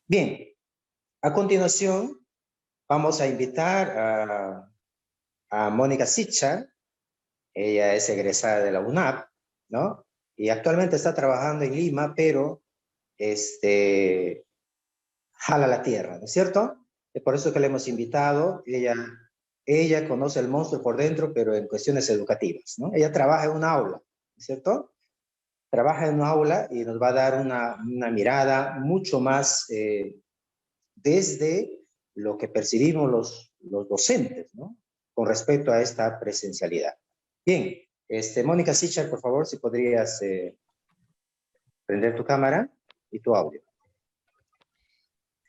Bien, a continuación vamos a invitar a Mónica Sichar. Ella es egresada de la UNAP, ¿no? Y actualmente está trabajando en Lima, pero jala la tierra, ¿no es cierto? Es por eso que le hemos invitado. Ella conoce el monstruo por dentro, pero en cuestiones educativas, ¿no? Ella trabaja en un aula, ¿no es cierto? Trabaja en un aula y nos va a dar una mirada mucho más desde lo que percibimos los docentes, ¿no? Con respecto a esta presencialidad. Bien, Mónica Sichar, por favor, si podrías prender tu cámara y tu audio.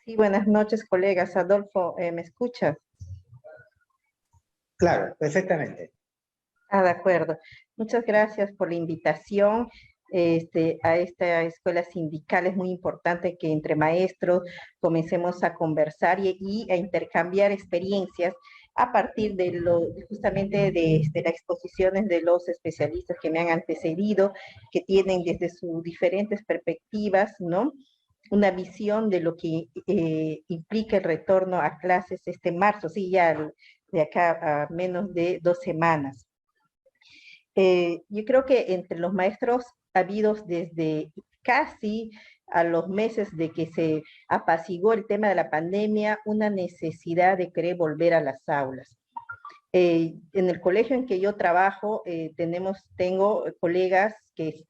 Sí, buenas noches, colegas. Adolfo, ¿me escuchas? Claro, perfectamente. De acuerdo. Muchas gracias por la invitación a esta escuela sindical. Es muy importante que entre maestros comencemos a conversar y a intercambiar experiencias a partir de justamente de las exposiciones de los especialistas que me han antecedido, que tienen desde sus diferentes perspectivas, ¿no?, una visión de lo que implica el retorno a clases este marzo, sí, ya de acá a menos de 2 semanas. Yo creo que entre los maestros habidos desde casi a los meses de que se apaciguó el tema de la pandemia, una necesidad de querer volver a las aulas. En el colegio en que yo trabajo, tengo colegas que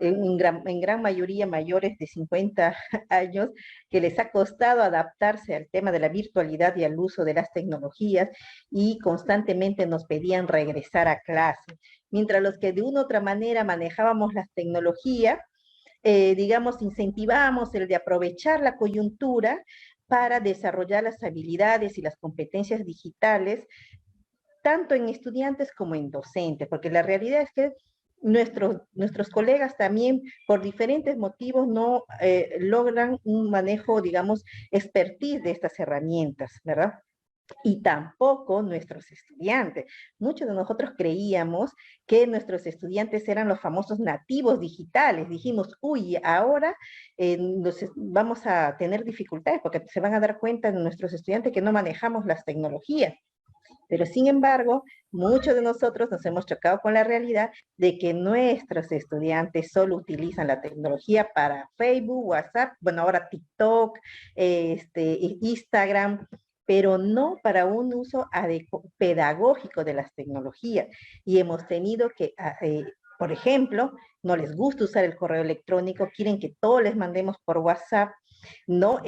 en gran mayoría mayores de 50 años, que les ha costado adaptarse al tema de la virtualidad y al uso de las tecnologías y constantemente nos pedían regresar a clase. Mientras los que de una u otra manera manejábamos las tecnologías, digamos, incentivamos el de aprovechar la coyuntura para desarrollar las habilidades y las competencias digitales, tanto en estudiantes como en docentes, porque la realidad es que nuestros colegas también, por diferentes motivos, no logran un manejo, digamos, expertise de estas herramientas, ¿verdad? Y tampoco nuestros estudiantes. Muchos de nosotros creíamos que nuestros estudiantes eran los famosos nativos digitales. Dijimos, uy, ahora vamos a tener dificultades porque se van a dar cuenta nuestros estudiantes que no manejamos las tecnologías. Pero sin embargo, muchos de nosotros nos hemos chocado con la realidad de que nuestros estudiantes solo utilizan la tecnología para Facebook, WhatsApp, bueno, ahora TikTok, Instagram, pero no para un uso pedagógico de las tecnologías. Y hemos tenido que, por ejemplo, no les gusta usar el correo electrónico, quieren que todo les mandemos por WhatsApp, ¿no?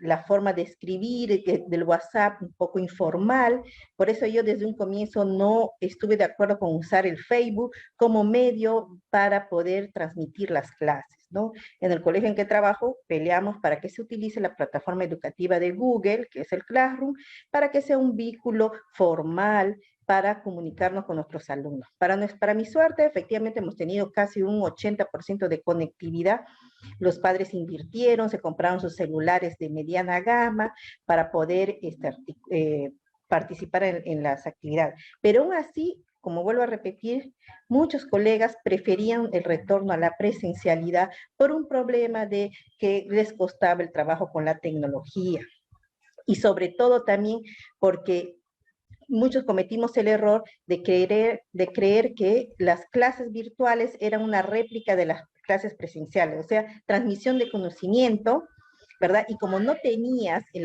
La forma de escribir del WhatsApp un poco informal. Por eso yo desde un comienzo no estuve de acuerdo con usar el Facebook como medio para poder transmitir las clases, ¿no? En el colegio en que trabajo peleamos para que se utilice la plataforma educativa de Google, que es el Classroom, para que sea un vínculo formal para comunicarnos con nuestros alumnos. Para mi suerte, efectivamente hemos tenido casi un 80% de conectividad. Los padres invirtieron, se compraron sus celulares de mediana gama para poder participar en las actividades. Pero aún así, como vuelvo a repetir, muchos colegas preferían el retorno a la presencialidad por un problema de que les costaba el trabajo con la tecnología. Y sobre todo también porque muchos cometimos el error de creer que las clases virtuales eran una réplica de las clases presenciales, o sea, transmisión de conocimiento, ¿verdad? Y como no tenías en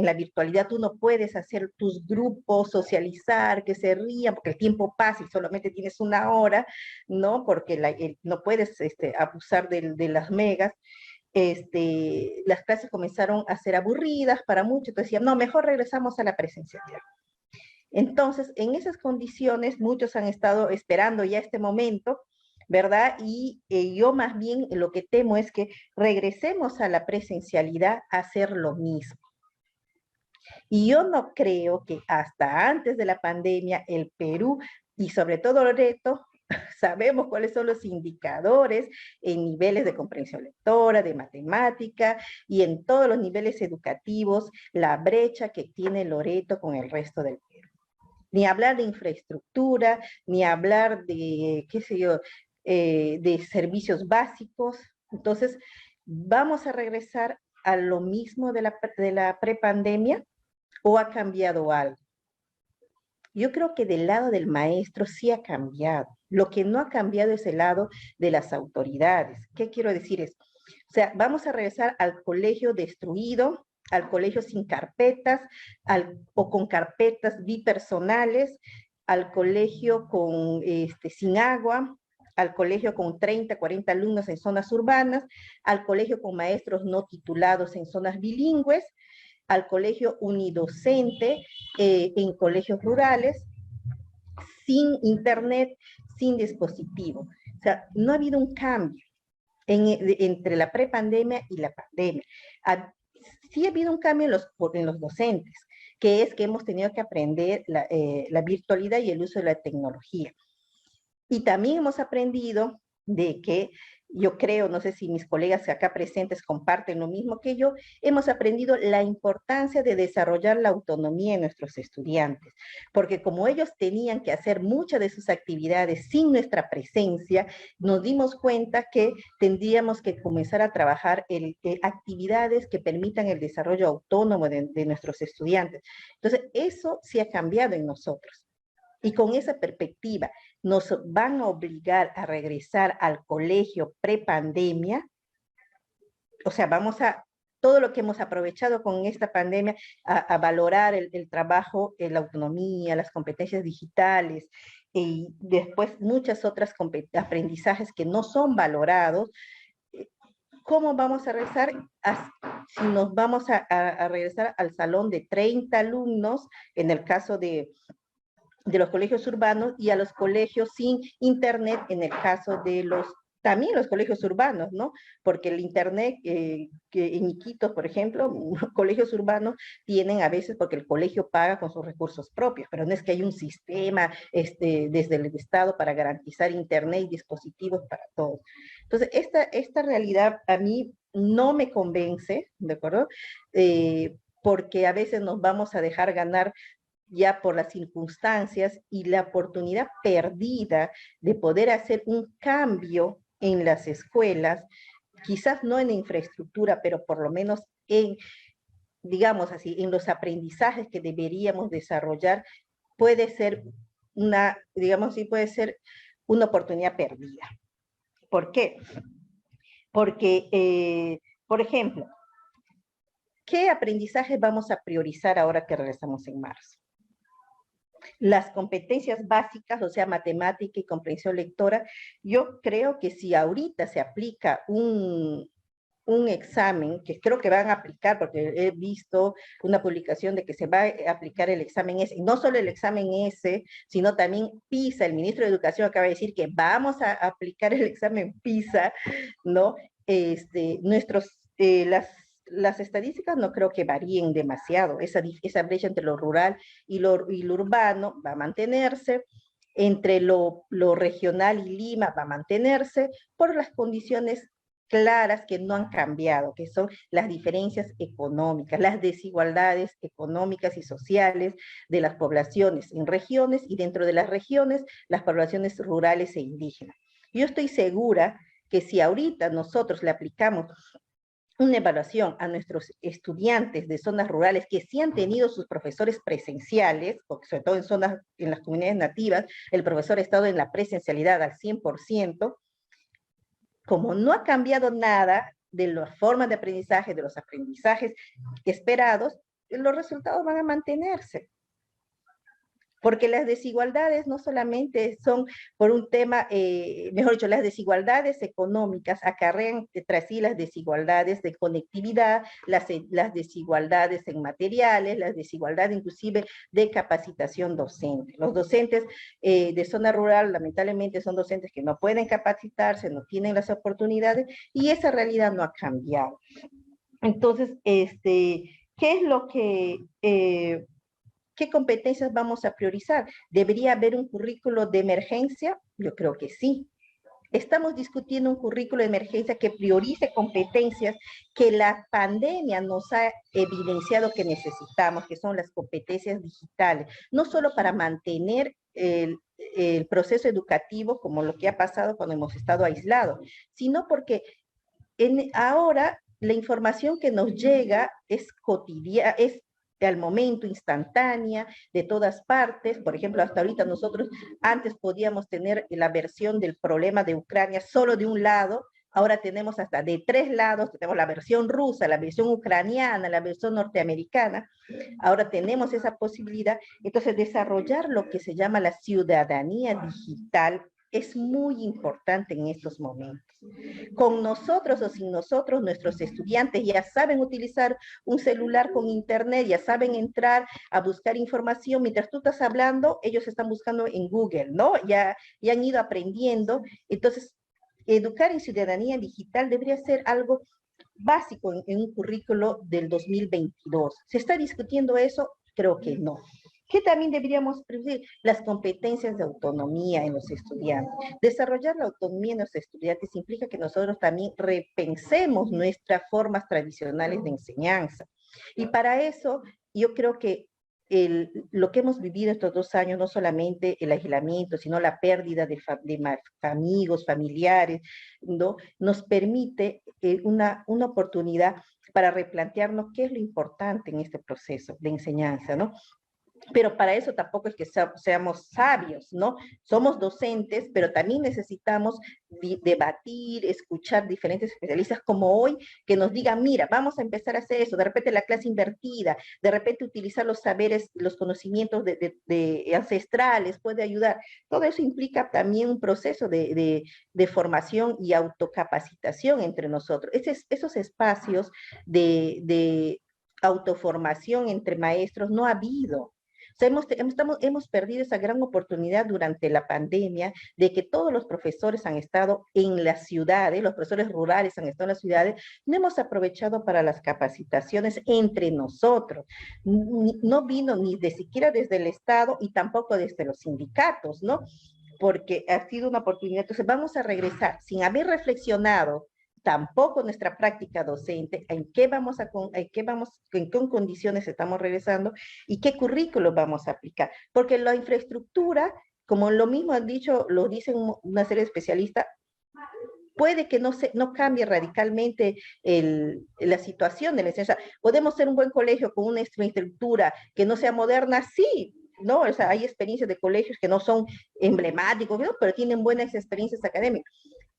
la virtualidad, tú no puedes hacer tus grupos, socializar, que se rían, porque el tiempo pasa y solamente tienes una hora, ¿no? Porque no puedes abusar de las megas. Las clases comenzaron a ser aburridas para muchos, entonces decían, no, mejor regresamos a la presencialidad. Entonces, en esas condiciones, muchos han estado esperando ya este momento, ¿verdad? Y yo más bien lo que temo es que regresemos a la presencialidad a hacer lo mismo. Y yo no creo que hasta antes de la pandemia el Perú, y sobre todo Loreto, sabemos cuáles son los indicadores en niveles de comprensión lectora, de matemática y en todos los niveles educativos, la brecha que tiene Loreto con el resto del Perú. Ni hablar de infraestructura, ni hablar de, qué sé yo, de servicios básicos. Entonces, vamos a regresar a lo mismo de la prepandemia o ha cambiado algo? Yo creo que del lado del maestro sí ha cambiado. Lo que no ha cambiado es el lado de las autoridades. ¿Qué quiero decir esto? O sea, vamos a regresar al colegio destruido, al colegio sin carpetas, o con carpetas bipersonales, al colegio sin agua, al colegio con 30, 40 alumnos en zonas urbanas, al colegio con maestros no titulados en zonas bilingües, al colegio unidocente en colegios rurales, sin internet, sin dispositivo. O sea, no ha habido un cambio entre la prepandemia y la pandemia. Sí ha habido un cambio en los docentes, que es que hemos tenido que aprender la virtualidad y el uso de la tecnología. Y también hemos aprendido de que, yo creo, no sé si mis colegas acá presentes comparten lo mismo que yo, hemos aprendido la importancia de desarrollar la autonomía en nuestros estudiantes, porque como ellos tenían que hacer muchas de sus actividades sin nuestra presencia, nos dimos cuenta que tendríamos que comenzar a trabajar en actividades que permitan el desarrollo autónomo de nuestros estudiantes. Entonces, eso sí ha cambiado en nosotros. Y con esa perspectiva, nos van a obligar a regresar al colegio prepandemia. O sea, todo lo que hemos aprovechado con esta pandemia, a valorar el trabajo, la autonomía, las competencias digitales, y después muchas otras aprendizajes que no son valorados. ¿Cómo vamos a regresar? Si nos vamos a regresar al salón de 30 alumnos, en el caso de los colegios urbanos, y a los colegios sin internet en el caso de también los colegios urbanos, ¿no? Porque el internet, que en Iquitos, por ejemplo, colegios urbanos tienen a veces porque el colegio paga con sus recursos propios, pero no es que hay un sistema desde el Estado para garantizar internet y dispositivos para todos. Entonces, esta realidad a mí no me convence, ¿de acuerdo? Porque a veces nos vamos a dejar ganar ya por las circunstancias y la oportunidad perdida de poder hacer un cambio en las escuelas, quizás no en infraestructura, pero por lo menos digamos así, en los aprendizajes que deberíamos desarrollar, puede ser digamos así, puede ser una oportunidad perdida. ¿Por qué? Porque, por ejemplo, ¿qué aprendizajes vamos a priorizar ahora que regresamos en marzo? Las competencias básicas, o sea, matemática y comprensión lectora. Yo creo que si ahorita se aplica un examen, que creo que van a aplicar, porque he visto una publicación de que se va a aplicar el examen S, y no solo el examen S, sino también PISA. El ministro de Educación acaba de decir que vamos a aplicar el examen PISA, ¿no? Las estadísticas no creo que varíen demasiado. Esa brecha entre lo rural y lo urbano va a mantenerse, entre lo regional y Lima va a mantenerse, por las condiciones claras que no han cambiado, que son las diferencias económicas, las desigualdades económicas y sociales de las poblaciones en regiones, y dentro de las regiones, las poblaciones rurales e indígenas. Yo estoy segura que si ahorita nosotros le aplicamos una evaluación a nuestros estudiantes de zonas rurales que sí han tenido sus profesores presenciales, porque sobre todo en las comunidades nativas, el profesor ha estado en la presencialidad al 100%, como no ha cambiado nada de las formas de aprendizaje, de los aprendizajes esperados, los resultados van a mantenerse. Porque las desigualdades no solamente son por un tema, mejor dicho, las desigualdades económicas acarrean tras sí las desigualdades de conectividad, las desigualdades en materiales, las desigualdades inclusive de capacitación docente. Los docentes de zona rural lamentablemente son docentes que no pueden capacitarse, no tienen las oportunidades, y esa realidad no ha cambiado. Entonces, ¿qué es lo que... ¿qué competencias vamos a priorizar? ¿Debería haber un currículo de emergencia? Yo creo que sí. Estamos discutiendo un currículo de emergencia que priorice competencias que la pandemia nos ha evidenciado que necesitamos, que son las competencias digitales, no solo para mantener el proceso educativo como lo que ha pasado cuando hemos estado aislados, sino porque ahora la información que nos llega es cotidiana, es al momento, instantánea, de todas partes. Por ejemplo, hasta ahorita nosotros antes podíamos tener la versión del problema de Ucrania solo de un lado, ahora tenemos hasta de 3 lados, tenemos la versión rusa, la versión ucraniana, la versión norteamericana, ahora tenemos esa posibilidad. Entonces, desarrollar lo que se llama la ciudadanía digital es muy importante en estos momentos. Con nosotros o sin nosotros, nuestros estudiantes ya saben utilizar un celular con internet, ya saben entrar a buscar información. Mientras tú estás hablando, ellos están buscando en Google, ¿no? Ya han ido aprendiendo. Entonces, educar en ciudadanía digital debería ser algo básico en un currículo del 2022. ¿Se está discutiendo eso? Creo que no. ¿Qué también deberíamos producir? Las competencias de autonomía en los estudiantes. Desarrollar la autonomía en los estudiantes implica que nosotros también repensemos nuestras formas tradicionales de enseñanza. Y para eso, yo creo que lo que hemos vivido estos 2 años, no solamente el aislamiento, sino la pérdida de amigos, familiares, ¿no? Nos permite una oportunidad para replantearnos qué es lo importante en este proceso de enseñanza, ¿no? Pero para eso tampoco es que seamos sabios, ¿no? Somos docentes, pero también necesitamos debatir, escuchar diferentes especialistas como hoy, que nos digan, mira, vamos a empezar a hacer eso, de repente la clase invertida, de repente utilizar los saberes, los conocimientos de ancestrales puede ayudar. Todo eso implica también un proceso de formación y autocapacitación entre nosotros. Esos espacios de autoformación entre maestros no ha habido. O sea, hemos perdido esa gran oportunidad durante la pandemia de que todos los profesores han estado en las ciudades, los profesores rurales han estado en las ciudades, no hemos aprovechado para las capacitaciones entre nosotros. No vino ni de siquiera desde el Estado y tampoco desde los sindicatos, ¿no? Porque ha sido una oportunidad. Entonces vamos a regresar sin haber reflexionado tampoco nuestra práctica docente, en qué en qué condiciones estamos regresando y qué currículo vamos a aplicar. Porque la infraestructura, como lo mismo han dicho, lo dicen una serie de especialistas, puede que no cambie radicalmente la situación de la enseñanza. Podemos ser un buen colegio con una infraestructura que no sea moderna, sí, ¿no? O sea, hay experiencias de colegios que no son emblemáticos, ¿no? Pero tienen buenas experiencias académicas.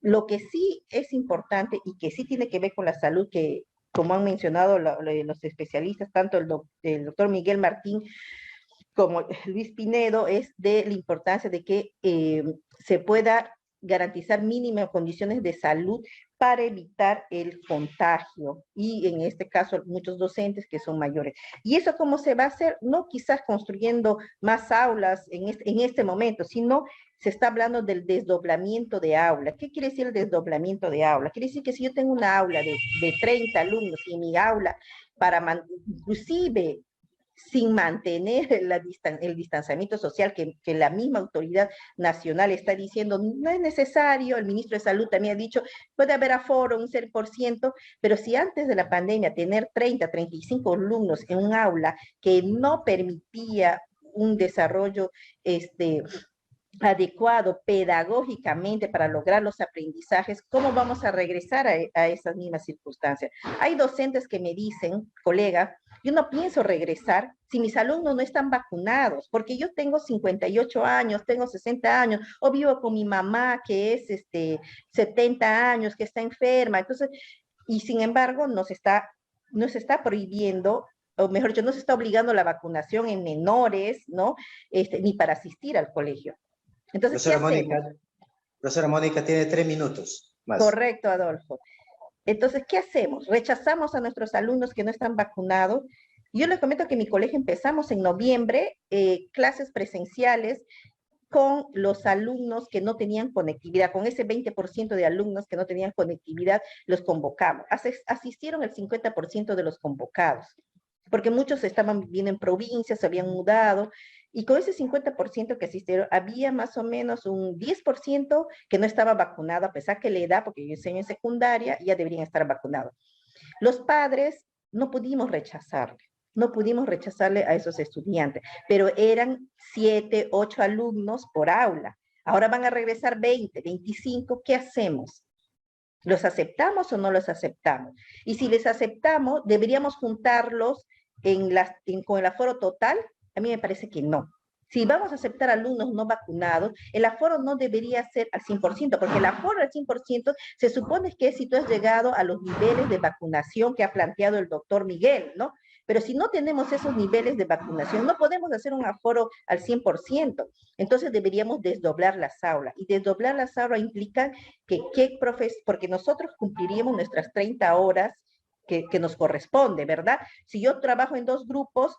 Lo que sí es importante y que sí tiene que ver con la salud, que como han mencionado los especialistas, tanto el doctor Miguel Martín como Luis Pinedo, es de la importancia de que se pueda garantizar mínimas condiciones de salud para evitar el contagio y en este caso muchos docentes que son mayores. ¿Y eso cómo se va a hacer? No quizás construyendo más aulas en este momento, sino se está hablando del desdoblamiento de aula. ¿Qué quiere decir el desdoblamiento de aula? Quiere decir que si yo tengo una aula de 30 alumnos y en mi aula, inclusive sin mantener el distanciamiento social que la misma autoridad nacional está diciendo, no es necesario, el ministro de Salud también ha dicho, puede haber aforo, un 0%, pero si antes de la pandemia tener 30, 35 alumnos en un aula que no permitía un desarrollo adecuado pedagógicamente para lograr los aprendizajes, ¿cómo vamos a regresar a esas mismas circunstancias? Hay docentes que me dicen, colega, yo no pienso regresar si mis alumnos no están vacunados, porque yo tengo 58 años, tengo 60 años, o vivo con mi mamá que es 70 años, que está enferma, entonces, y sin embargo nos está prohibiendo, o mejor dicho, no se está obligando la vacunación en menores, ¿no? Ni para asistir al colegio. Entonces, ¿qué hacemos? Profesora Mónica tiene 3 minutos más. Correcto, Adolfo. Entonces, ¿qué hacemos? ¿Rechazamos a nuestros alumnos que no están vacunados? Yo les comento que en mi colegio empezamos en noviembre clases presenciales con los alumnos que no tenían conectividad, con ese 20% de alumnos que no tenían conectividad, los convocamos. Asistieron el 50% de los convocados, porque muchos estaban viviendo en provincias, se habían mudado, y con ese 50% que asistieron, había más o menos un 10% que no estaba vacunado, a pesar que la edad, porque yo enseño en secundaria, ya deberían estar vacunados. Los padres no pudimos rechazarle a esos estudiantes, pero eran 7, 8 alumnos por aula. Ahora van a regresar 20, 25, ¿qué hacemos? ¿Los aceptamos o no los aceptamos? Y si les aceptamos, ¿deberíamos juntarlos con el aforo total? A mí me parece que no. Si vamos a aceptar alumnos no vacunados, el aforo no debería ser al 100%, porque el aforo al 100% se supone que es si tú has llegado a los niveles de vacunación que ha planteado el doctor Miguel, ¿no? Pero si no tenemos esos niveles de vacunación, no podemos hacer un aforo al 100%. Entonces deberíamos desdoblar las aulas. Y desdoblar las aulas implica porque nosotros cumpliríamos nuestras 30 horas que nos corresponde, ¿verdad? Si yo trabajo en 2 grupos,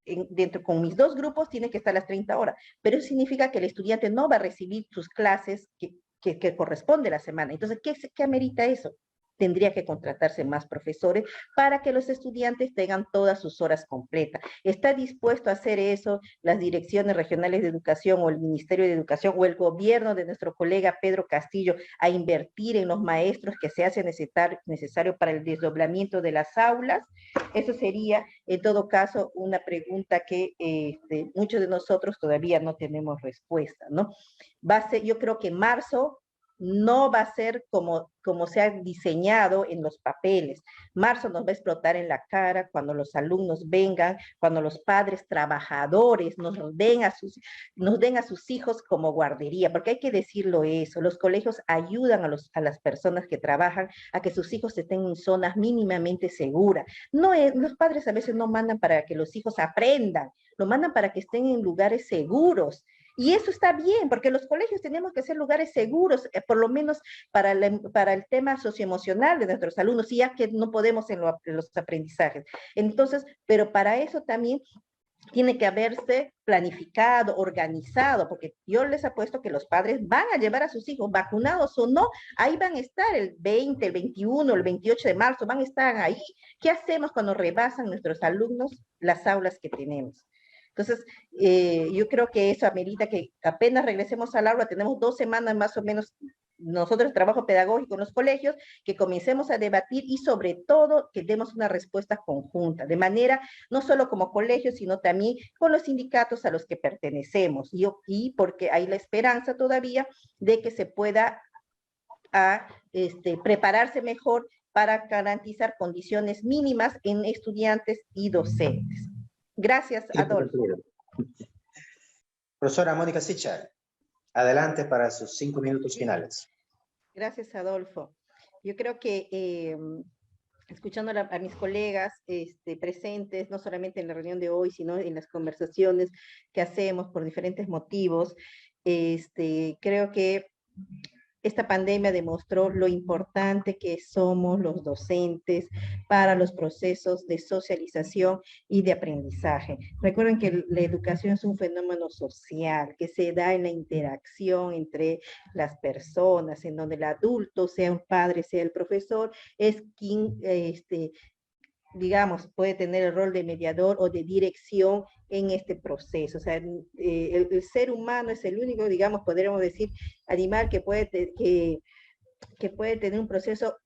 dentro con mis 2 grupos tiene que estar las 30 horas, pero eso significa que el estudiante no va a recibir sus clases que corresponde la semana. Entonces, ¿qué amerita eso? Tendría que contratarse más profesores para que los estudiantes tengan todas sus horas completas. ¿Está dispuesto a hacer eso las direcciones regionales de educación o el Ministerio de Educación o el gobierno de nuestro colega Pedro Castillo a invertir en los maestros que se hace necesario para el desdoblamiento de las aulas? Eso sería, en todo caso, una pregunta que muchos de nosotros todavía no tenemos respuesta, ¿no? Yo creo que marzo no va a ser como se ha diseñado en los papeles. Marzo nos va a explotar en la cara cuando los alumnos vengan, cuando los padres trabajadores nos den a sus hijos como guardería, porque hay que decirlo eso, los colegios ayudan a las personas que trabajan a que sus hijos estén en zonas mínimamente seguras. Los padres a veces no mandan para que los hijos aprendan, lo mandan para que estén en lugares seguros. Y eso está bien, porque los colegios tenemos que ser lugares seguros, por lo menos para el tema socioemocional de nuestros alumnos, ya que no podemos en los aprendizajes. Entonces, pero para eso también tiene que haberse planificado, organizado, porque yo les apuesto que los padres van a llevar a sus hijos, vacunados o no, ahí van a estar el 20, el 21, el 28 de marzo, van a estar ahí. ¿Qué hacemos cuando rebasan nuestros alumnos las aulas que tenemos? Entonces, yo creo que eso amerita que apenas regresemos al aula, tenemos 2 semanas más o menos, nosotros trabajo pedagógico en los colegios, que comencemos a debatir y sobre todo que demos una respuesta conjunta, de manera no solo como colegio, sino también con los sindicatos a los que pertenecemos, y porque hay la esperanza todavía de que se pueda prepararse mejor para garantizar condiciones mínimas en estudiantes y docentes. Gracias, Adolfo. Profesora Mónica Sichar, adelante para sus 5 minutos finales. Gracias, Adolfo. Yo creo que escuchando a mis colegas presentes, no solamente en la reunión de hoy, sino en las conversaciones que hacemos por diferentes motivos, creo que esta pandemia demostró lo importante que somos los docentes para los procesos de socialización y de aprendizaje. Recuerden que la educación es un fenómeno social que se da en la interacción entre las personas, en donde el adulto, sea un padre, sea el profesor, es quien digamos, puede tener el rol de mediador o de dirección en este proceso. O sea, el ser humano es el único, digamos, podríamos decir, animal que puede tener un proceso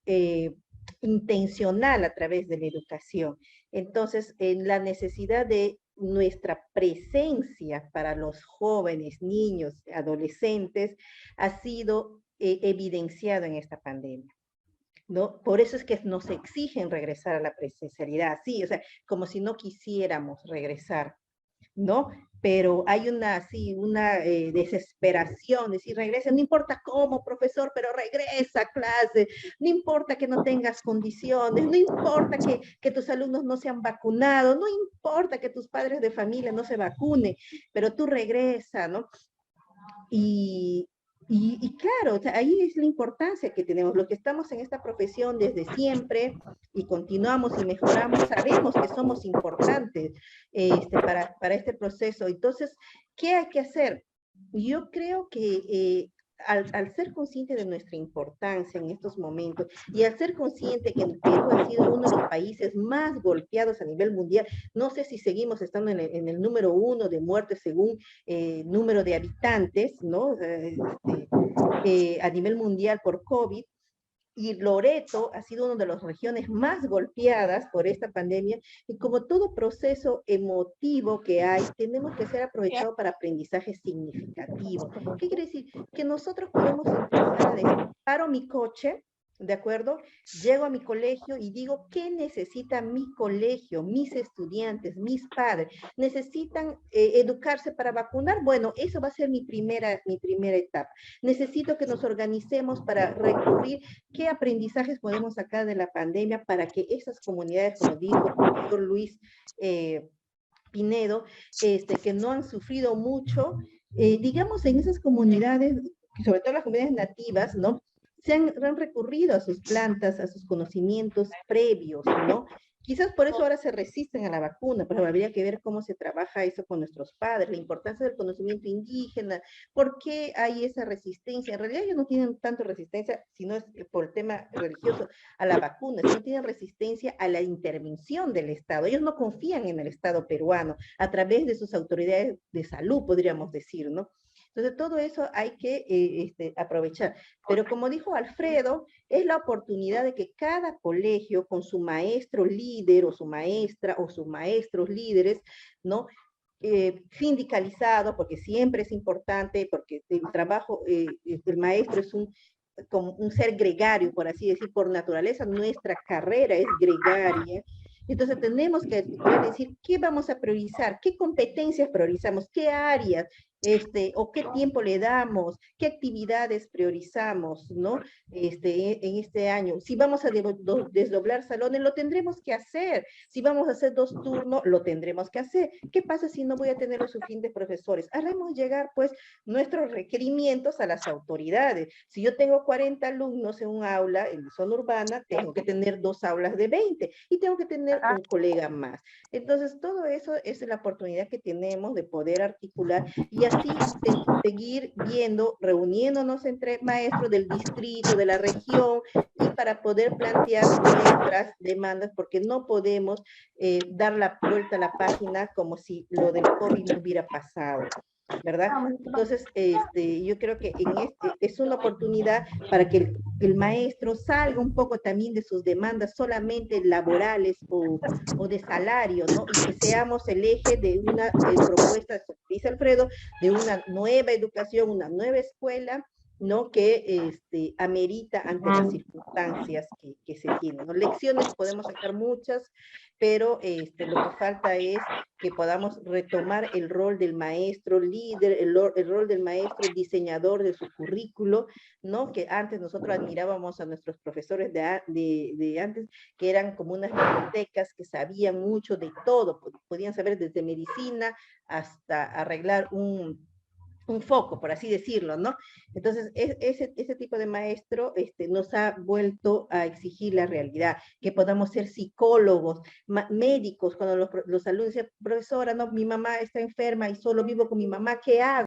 intencional a través de la educación. Entonces, la necesidad de nuestra presencia para los jóvenes, niños, adolescentes, ha sido evidenciado en esta pandemia, ¿no? Por eso es que nos exigen regresar a la presencialidad, sí, o sea, como si no quisiéramos regresar, ¿no? Pero hay una desesperación, decir, regresa, no importa cómo, profesor, pero regresa a clase, no importa que no tengas condiciones, no importa que tus alumnos no se han vacunado, no importa que tus padres de familia no se vacunen, pero tú regresa, ¿no? Y claro, o sea, ahí es la importancia que tenemos. Los que estamos en esta profesión desde siempre y continuamos y mejoramos, sabemos que somos importantes para este proceso. Entonces, ¿qué hay que hacer? Yo creo que al ser consciente de nuestra importancia en estos momentos y al ser consciente que el Perú ha sido uno de los países más golpeados a nivel mundial, no sé si seguimos estando en el número 1 de muertes según número de habitantes, ¿no? A nivel mundial por COVID, y Loreto ha sido una de las regiones más golpeadas por esta pandemia, y como todo proceso emotivo que hay, tenemos que ser aprovechados para aprendizaje significativo. ¿Qué quiere decir? Que nosotros podemos empezar a decir, paro mi coche, ¿de acuerdo? Llego a mi colegio y digo, ¿qué necesita mi colegio, mis estudiantes, mis padres? ¿Necesitan educarse para vacunar? Bueno, eso va a ser mi primera etapa. Necesito que nos organicemos para recurrir qué aprendizajes podemos sacar de la pandemia para que esas comunidades, como dijo el profesor Luis Pinedo, que no han sufrido mucho, digamos, en esas comunidades, sobre todo las comunidades nativas, ¿no? Han recurrido a sus plantas, a sus conocimientos previos, ¿no? Quizás por eso ahora se resisten a la vacuna, pero habría que ver cómo se trabaja eso con nuestros padres, la importancia del conocimiento indígena, por qué hay esa resistencia. En realidad ellos no tienen tanto resistencia, sino es por el tema religioso, a la vacuna, sino tienen resistencia a la intervención del Estado. Ellos no confían en el Estado peruano a través de sus autoridades de salud, podríamos decir, ¿no? Entonces, todo eso hay que aprovechar. Pero como dijo Alfredo, es la oportunidad de que cada colegio, con su maestro líder o su maestra o sus maestros líderes, ¿no? Sindicalizado, porque siempre es importante, porque el trabajo, el maestro es como un ser gregario, por así decir, por naturaleza, nuestra carrera es gregaria. Entonces tenemos que decir qué vamos a priorizar, qué competencias priorizamos, qué áreas, o qué tiempo le damos, qué actividades priorizamos, ¿no? En este año. Si vamos a desdoblar salones, lo tendremos que hacer. Si vamos a hacer 2 turnos, lo tendremos que hacer. ¿Qué pasa si no voy a tener los suficientes profesores? Haremos llegar, pues, nuestros requerimientos a las autoridades. Si yo tengo 40 alumnos en un aula en zona urbana, tengo que tener 2 aulas de 20 y tengo que tener un colega más. Entonces, todo eso es la oportunidad que tenemos de poder articular y así seguir viendo, reuniéndonos entre maestros del distrito, de la región, y para poder plantear nuestras demandas, porque no podemos dar la vuelta a la página como si lo del COVID no hubiera pasado, ¿verdad? Entonces, yo creo que es una oportunidad para que el maestro salga un poco también de sus demandas solamente laborales o de salario, ¿no? Y que seamos el eje de una propuesta, dice Alfredo, de una nueva educación, una nueva escuela, ¿no? Que amerita ante las circunstancias que se tienen, ¿no? Lecciones podemos sacar muchas, pero lo que falta es que podamos retomar el rol del maestro líder, el rol del maestro diseñador de su currículo, ¿no? Que antes nosotros admirábamos a nuestros profesores de antes, que eran como unas bibliotecas que sabían mucho de todo, podían saber desde medicina hasta arreglar un foco, por así decirlo, ¿no? Entonces, ese tipo de maestro nos ha vuelto a exigir la realidad, que podamos ser psicólogos, médicos, cuando los alumnos dicen, profesora, no, mi mamá está enferma y solo vivo con mi mamá, ¿qué hago?